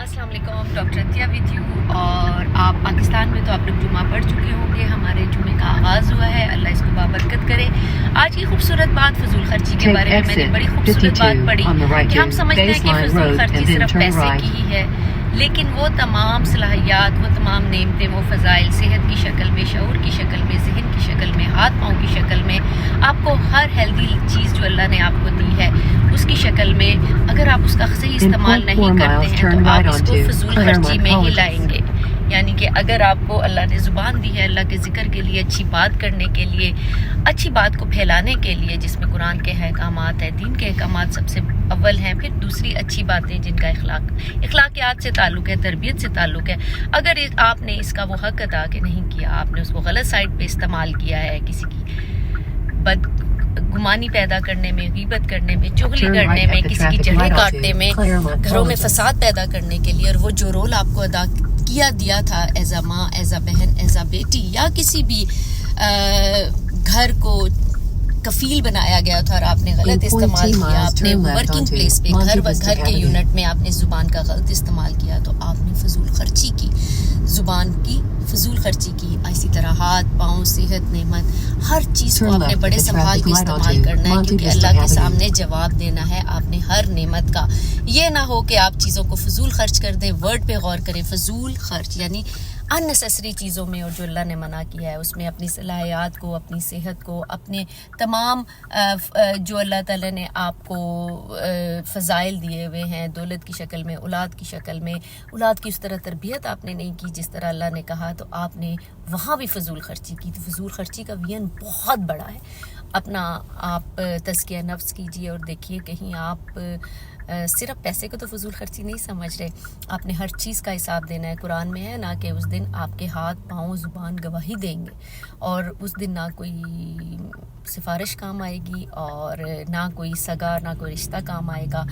अस्सलाम वालेकुम, doctor Atiya with you. और आप पाकिस्तान में तो आप लोग जुमा पढ़ चुके होंगे। हमारे जुमे का आगाज़ हुआ है, अल्लाह इसको बाबरकत करे। आज की खूबसूरत बात फजूल खर्ची के बारे में मैंने बड़ी खूबसूरत बात पढ़ी कि हम समझते हैं कि फजूल खर्ची सिर्फ पैसे की ही है, लेकिन वो तमाम सलाहियात, वो तमाम नेमतें, वो फ़ज़ाइल सेहत की शक्ल में, शऊर की शक्ल में, ज़हन की शक्ल में, हाथ पाँव की शक्ल में, आपको हर हेल्दी चीज़ जो अल्लाह ने आपको दी है उसकी शक्ल में, अगर आप उसका सही इस्तेमाल नहीं करते हैं तो आप इसको फजूल खर्ची में ही लाएंगे। यानी कि अगर आपको अल्लाह ने ज़ुबान दी है अल्लाह के ज़िक्र के लिए, अच्छी बात करने के लिए, अच्छी बात को फैलाने के लिए, जिसमें कुरान के अहकामात हैं, दीन के अहकामात सबसे अव्वल हैं, फिर दूसरी अच्छी बातें जिनका इखलाकियात से ताल्लुक़ है, तरबियत से ताल्लुक़ है। अगर आपने इसका वो हक़ अदा के नहीं किया, आपने उसको गलत साइड पे इस्तेमाल किया है, किसी की गुमानी पैदा करने में, गीबत करने में, चुगली करने में, किसी की जड़ें काटने में, घरों में फसाद पैदा करने के लिए, और वो जो रोल आपको अदा दिया था एज अ माँ, एज अ बहन, एज अ बेटी, या किसी भी घर को कफील बनाया गया था और आपने गलत इस्तेमाल किया, आपने वर्किंग प्लेस पे, घर के यूनिट में आपने ज़ुबान का गलत इस्तेमाल किया, तो आपने फजूल खर्ची की, ज़ुबान की फजूल खर्ची की। इसी तरह हाथ पाँव, सेहत, नेमत, हर चीज़ को आपने बड़े संभाल के इस्तेमाल करना है, क्योंकि अल्लाह के सामने जवाब देना है आपने हर नेमत का। ये ना हो कि आप चीज़ों को फजूल खर्च कर दें। वर्ड पे गौर करें, फजूल खर्च यानी अननेसेसरी चीज़ों में, और जो अल्लाह ने मना किया है उसमें अपनी सलाहियात को, अपनी सेहत को, अपने तमाम जो अल्लाह ताला ने आपको फ़ज़ाइल दिए हुए हैं, दौलत की शक्ल में, औलाद की शक्ल में, औलाद की उस तरह तरबियत आपने नहीं की जिस तरह अल्लाह ने कहा, तो आपने वहाँ भी फजूल खर्ची की। तो फजूल खर्ची का वियन बहुत बड़ा है। अपना आप तज़किया नफ्स कीजिए और देखिए कहीं आप सिर्फ पैसे को तो फजूल खर्ची नहीं समझ रहे, आपने हर चीज़ का हिसाब देना है। कुरान में है ना कि उस दिन आपके हाथ पाँव ज़ुबान गवाही देंगे, और उस दिन ना कोई सिफारिश काम आएगी और ना कोई सगा, ना कोई रिश्ता काम आएगा।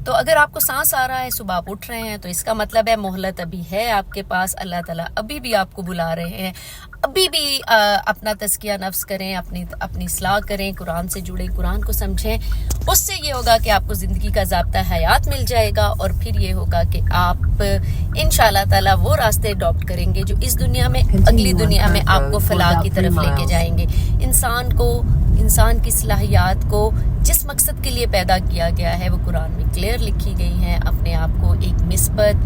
तो अगर आपको सांस आ रहा है, सुबह आप उठ रहे हैं, तो इसका मतलब है मोहलत अभी है आपके पास। अल्लाह ताला अभी भी आपको बुला रहे हैं। अभी भी अपना तज़किया नफ्स करें, अपनी इस्लाह करें, कुरान से जुड़े, कुरान को समझें। उससे ये होगा कि आपको ज़िंदगी का ज़ाब्ता हयात मिल जाएगा, और फिर ये होगा कि आप इंशाअल्लाह ताला वो रास्ते अडॉप्ट करेंगे जो इस दुनिया में, अगली दुनिया में आपको फलाह की तरफ लेके जाएंगे। इंसान की सलाहियात को जिस मकसद के लिए पैदा किया गया है वो कुरान में क्लियर लिखी गई हैं। अपने आप को एक मिस्बत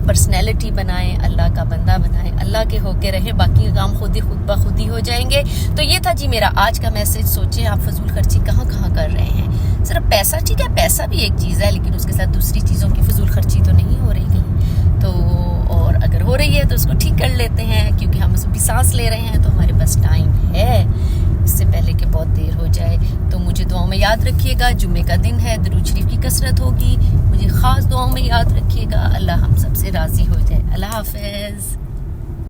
पर्सनैलिटी बनाएं, अल्लाह का बंदा बनाएं, अल्लाह के होके रहें, बाकी काम खुद ब खुद ही हो जाएंगे। तो ये था जी मेरा आज का मैसेज। सोचें आप फजूल खर्ची कहाँ कर रहे हैं। सिर्फ पैसा, ठीक है पैसा भी एक चीज़ है, लेकिन उसके साथ दूसरी चीज़ों की फजूल खर्ची तो नहीं हो रही कहीं। तो और अगर हो रही है तो उसको ठीक कर लेते हैं, क्योंकि हम भी सांस ले रहे हैं तो हमारे पास टाइम है, इससे पहले कि बहुत देर हो जाए। तो मुझे दुआओं में याद रखिएगा, जुम्मे का दिन है, दुरूद शरीफ की कसरत होगी, मुझे ख़ास दुआओं में याद रखिएगा। अल्लाह हम सबसे राज़ी हो जाए। अल्लाह हाफ़िज़।